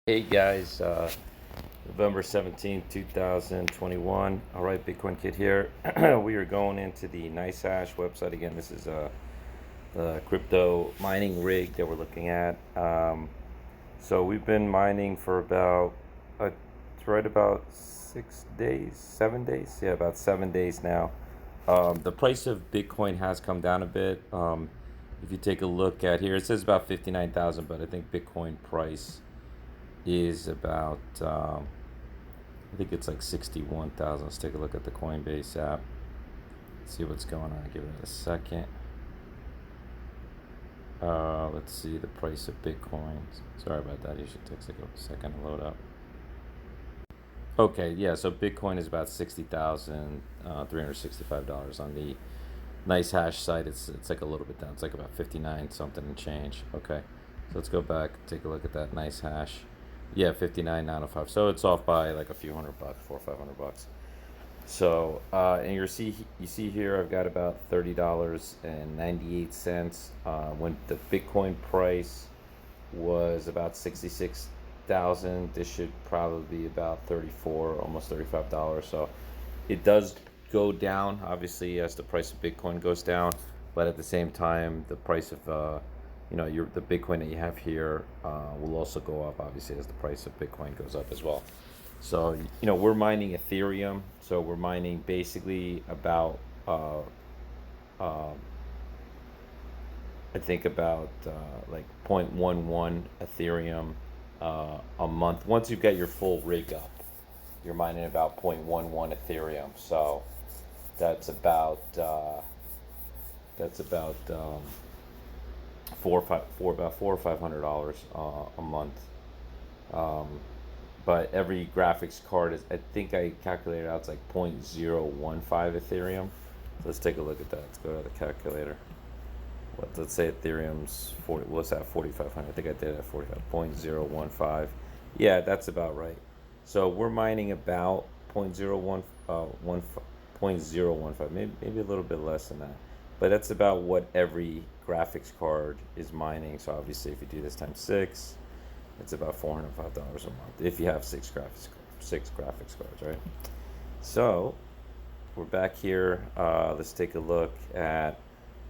Hey guys, November 17th, 2021. All right, Bitcoin Kid here. We are going into the NiceHash website again. This is the crypto mining rig that we're looking at. So we've been mining for it's right about 6 days, 7 days. Yeah, about 7 days now. The price of Bitcoin has come down a bit. If you take a look at here, it says about 59,000, but I think Bitcoin price is about I think it's like 61,000. Let's take a look at the Coinbase app, see what's going on. Give it a second. Let's see the price of Bitcoin. Sorry about that. You should take a second to load up. Okay, yeah. So Bitcoin is about $60,365 on the NiceHash site. It's like a little bit down. It's like about 59 something and change. Okay, so let's go back, take a look at that NiceHash. Yeah, 59,905. So it's off by like a few $100, $400 or $500. So and you see here I've got about $30.98. When the Bitcoin price was about 66,000, this should probably be about 34, almost $35. So it does go down obviously as the price of Bitcoin goes down, but at the same time the price of the Bitcoin that you have here will also go up obviously as the price of Bitcoin goes up as well. So we're mining Ethereum, so we're mining basically about I think about like 0.11 Ethereum a month. Once you get your full rig up, you're mining about 0.11 Ethereum. So that's about about $400 or $500 a month. Um, but every graphics card is, I think I calculated out, it's like 0.015 Ethereum. So let's take a look at that. Let's go to the calculator. Let's say Ethereum's 40. What's that? 4,500. I think I did it at 45. 0.015. Yeah, that's about right. So we're mining about 0.015, maybe a little bit less than that. But that's about what every graphics card is mining. So obviously, if you do this times 6, it's about $405 a month if you have six graphics cards, right? So we're back here. Let's take a look at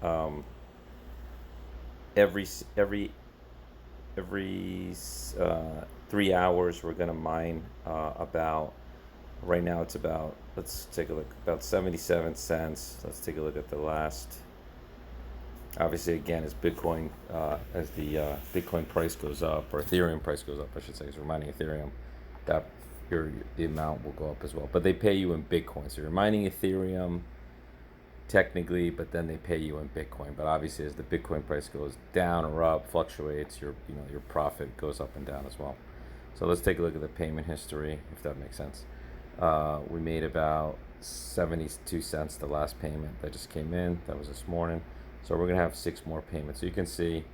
um, every 3 hours we're gonna mine about. Right now it's about, let's take a look, about 77 cents. Let's take a look at the last. Obviously, again, as Bitcoin, as the Bitcoin price goes up, or Ethereum price goes up, I should say, because we're mining Ethereum, that the amount will go up as well. But they pay you in Bitcoin, so you're mining Ethereum technically, but then they pay you in Bitcoin. But obviously, as the Bitcoin price goes down or up, fluctuates, your profit goes up and down as well. So let's take a look at the payment history, if that makes sense. We made about 72 cents the last payment that just came in. That was this morning. So we're gonna have 6 more payments. So you can see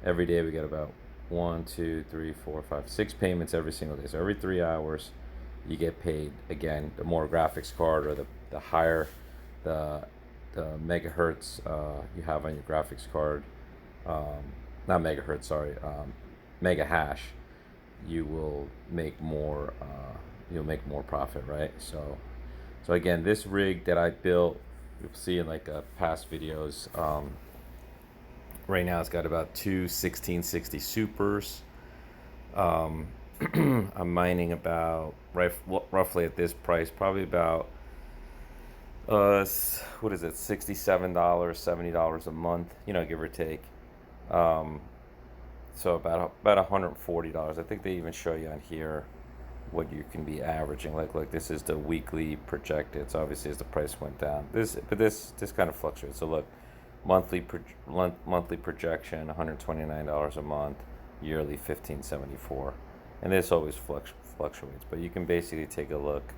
every day we get about 1, 2, 3, 4, 5, 6 payments every single day. So every 3 hours you get paid. Again, the more graphics card or the higher the megahertz you have on your graphics card, not megahertz, sorry, mega hash, you will make more. You'll make more profit, right? So again, this rig that I built, you'll see in like past videos. Right now, it's got about two 1660 supers. Um, I'm mining about roughly at this price, probably about what is it, $67, $70 a month, give or take. Um, so about $140. I think they even show you on here what you can be averaging. Like this is the weekly projected. So obviously as the price went down, this kind of fluctuates. So look, monthly projection $129 a month, yearly $1574, and this always fluctuates. But you can basically take a look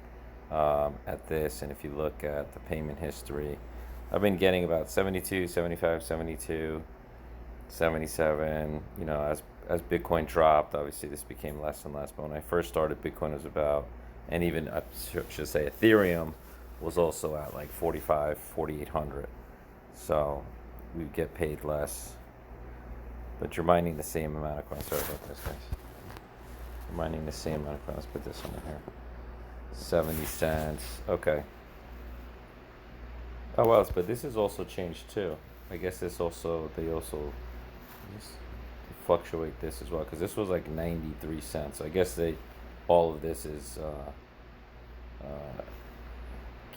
at this, and if you look at the payment history, I've been getting about 72, 75, 72, 77. As Bitcoin dropped, obviously this became less and less. But when I first started, Bitcoin was about, and even I should say Ethereum was also at like 45, 4,800. So we get paid less, but you're mining the same amount of coins. Sorry about this, guys. Mining the same amount of coin. Let's put this one in here. 70 cents. Okay. Oh well, but this has also changed too. I guess they also just fluctuate this as well because this was like 93 cents. I guess all of this is uh,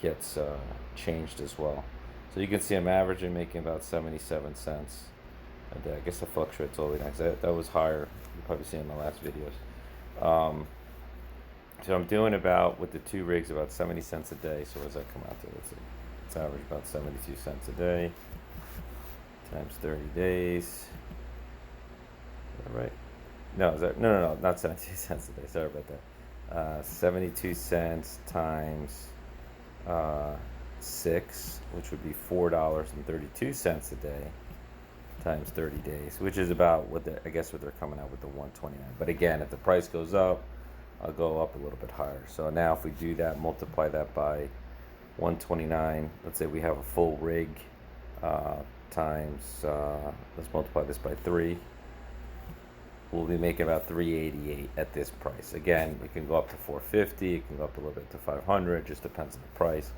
gets changed as well. So you can see I'm averaging making about 77 cents a day. I guess it fluctuates all the time. That was higher. You probably seen in my last videos. So I'm doing about with the two rigs about 70 cents a day. So what does that come out to? Let's see. It's average about 72 cents a day times 30 days. Is that right? No, no, not 72 cents a day. Sorry about that. 72 cents times 6, which would be $4.32 a day times 30 days, which is about what I guess what they're coming out with the 129. But again, if the price goes up, I'll go up a little bit higher. So now if we do that, multiply that by 129. Let's say we have a full rig times. Let's multiply this by 3. We'll be making about 388 at this price. Again, it can go up to 450. It can go up a little bit to 500. Just depends on the price.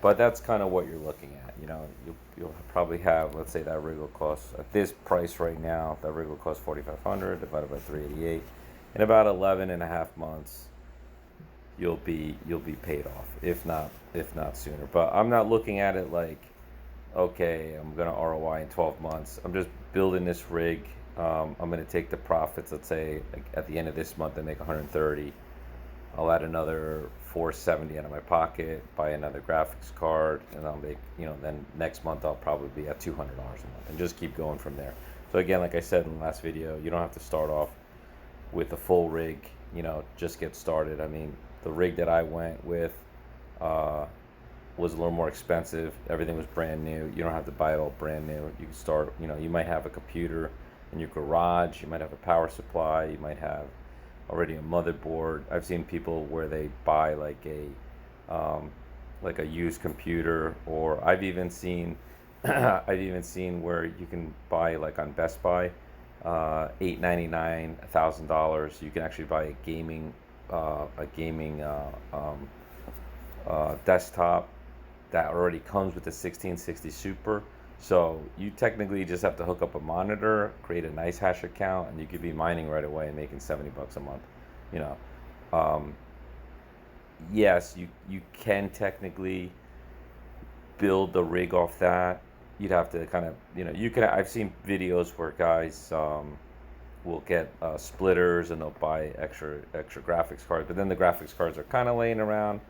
But that's kind of what you're looking at. You know, you'll probably have, let's say that rig will cost at this price right now. That rig will cost 4,500 divided by 388. In about 11 and a half months, you'll be paid off. If not sooner. But I'm not looking at it like, okay, I'm gonna ROI in 12 months. I'm just building this rig. I'm gonna take the profits. Let's say like at the end of this month, I make 130. I'll add another 470 out of my pocket, buy another graphics card, and I'll make, then next month I'll probably be at $200 a month and just keep going from there. So again, like I said in the last video, you don't have to start off with a full rig, just get started. I mean, the rig that I went with was a little more expensive. Everything was brand new. You don't have to buy it all brand new. You can start, you might have a computer in your garage, you might have a power supply, you might have already a motherboard. I've seen people where they buy like a used computer, or I've even seen where you can buy like on Best Buy, $899, $1,000. You can actually buy a gaming desktop that already comes with the 1660 Super. So you technically just have to hook up a monitor, create a nice hash account, and you could be mining right away and making $70 a month. Yes, you can technically build the rig off that. You'd have to kind of, I've seen videos where guys will get splitters and they'll buy extra graphics cards, but then the graphics cards are kind of laying around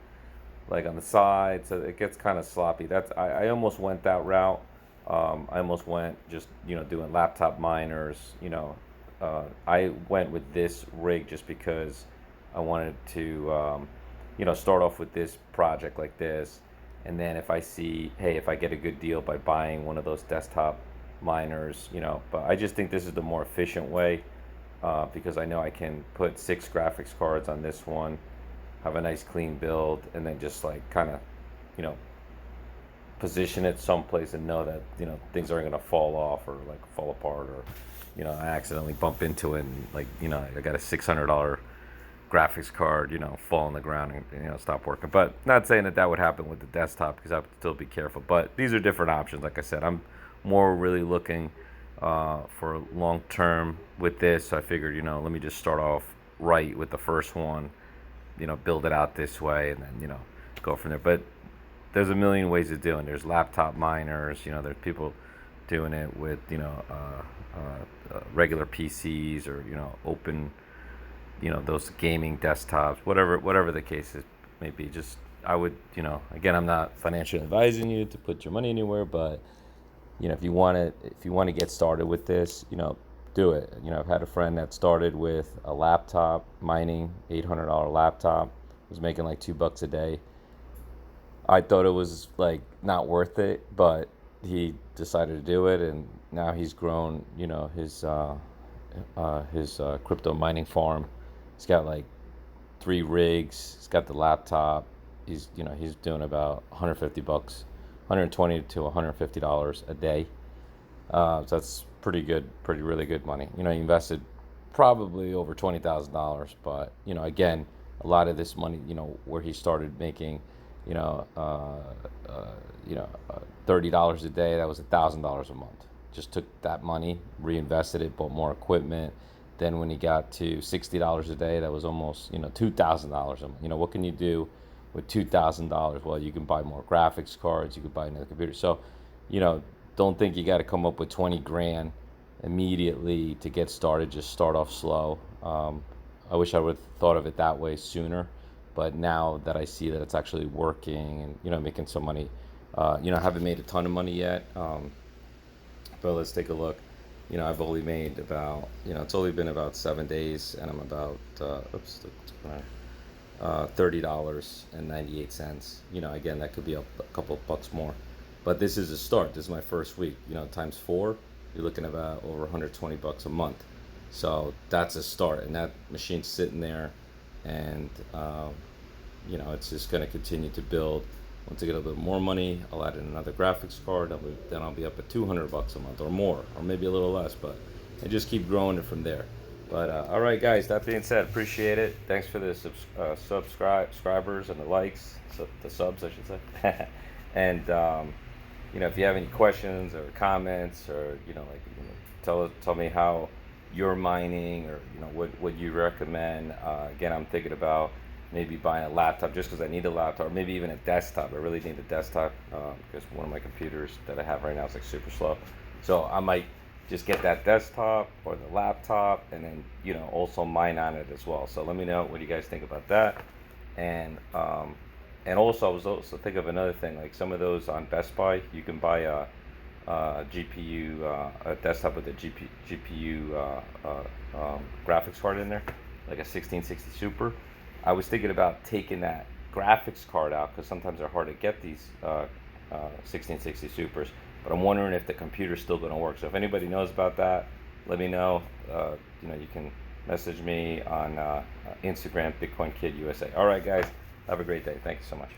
like on the side, so it gets kind of sloppy. I almost went that route. I almost went just doing laptop miners. I went with this rig just because I wanted to start off with this project like this, and then if I get a good deal by buying one of those desktop miners, but I just think this is the more efficient way, because I know I can put 6 graphics cards on this one, have a nice clean build, and then just like kind of position it someplace and know that things aren't going to fall off or like fall apart, or I accidentally bump into it and like I got a $600 graphics card fall on the ground and stop working. But not saying that would happen with the desktop, because I would still be careful. But these are different options. Like I said, I'm more really looking for long term with this. So I figured let me just start off right with the first one, build it out this way, and then go from there. But there's a million ways of doing it. There's laptop miners, there's people doing it with regular PCs, or open those gaming desktops, whatever the case is, maybe. Just I would again, I'm not financially advising you to put your money anywhere, but if you want to get started with this, do it. I've had a friend that started with a laptop mining, $800 laptop, was making like $2 a day. I thought it was like not worth it, but he decided to do it, and now he's grown his crypto mining farm. He's got like 3 rigs. He's got the laptop. He's doing about $150, $120 to $150 a day. So that's pretty good, really good money. He invested probably over $20,000. But again, a lot of this money, where he started making, you know, uh, $30 a day, that was $1,000 a month. Just took that money, reinvested it, bought more equipment. Then when he got to $60 a day, that was almost $2,000 a month. What can you do with $2,000? Well, you can buy more graphics cards, you could buy another computer. So, you know, don't think you got to come up with 20 grand immediately to get started. Just start off slow. I wish I would have thought of it that way sooner, but now that I see that it's actually working and making some money, I haven't made a ton of money yet. But let's take a look. I've only made about it's only been about 7 days, and I'm about $30.98. Again, that could be up a couple of bucks more, but this is a start. This is my first week. Times four, you're looking at about over 120 bucks a month. So that's a start, and that machine's sitting there, and it's just going to continue to build. Once I get a little bit more money, I'll add in another graphics card. Then I'll be up at 200 bucks a month or more, or maybe a little less, but I just keep growing it from there. But all right, guys. That being said, appreciate it. Thanks for the subscribers and the likes, the subs, I should say. And if you have any questions or comments, or tell me how you're mining, or what you recommend. Again, I'm thinking about maybe buying a laptop just because I need a laptop, or maybe even a desktop. I really need a desktop because one of my computers that I have right now is like super slow. So I might just get that desktop or the laptop, and then also mine on it as well. So let me know what you guys think about that. And also I was also thinking of another thing, like some of those on Best Buy, you can buy a GPU, a desktop with a GPU graphics card in there, like a 1660 Super. I was thinking about taking that graphics card out because sometimes they're hard to get, these 1660 Supers. But I'm wondering if the computer's still going to work. So if anybody knows about that, let me know. You can message me on Instagram, Bitcoin Kid USA. All right, guys, have a great day. Thank you so much.